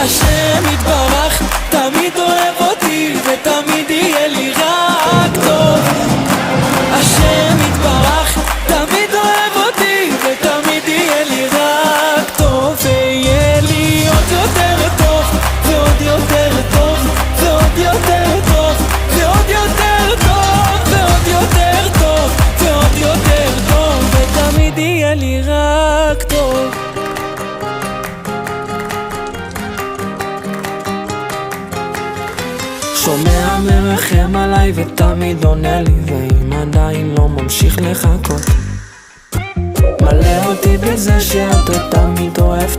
השם יתברך תמיד אוהב אותי ותמיד יהיה לי רק טוב. השם יתברך תמיד אוהב אותי ותמיד יהיה לי רק טוב. ויהיה לי עוד יותר טוב ועוד יותר טוב ועוד יותר טוב ועוד יותר טוב ועוד יותר טוב ועוד יותר טוב ותמיד יהיה לי רק טוב. שומע מרחם עליי ותמיד עונה לי, ואם עדיין לא ממשיך לחכות, מלא אותי בזה שאתה תמיד אוהב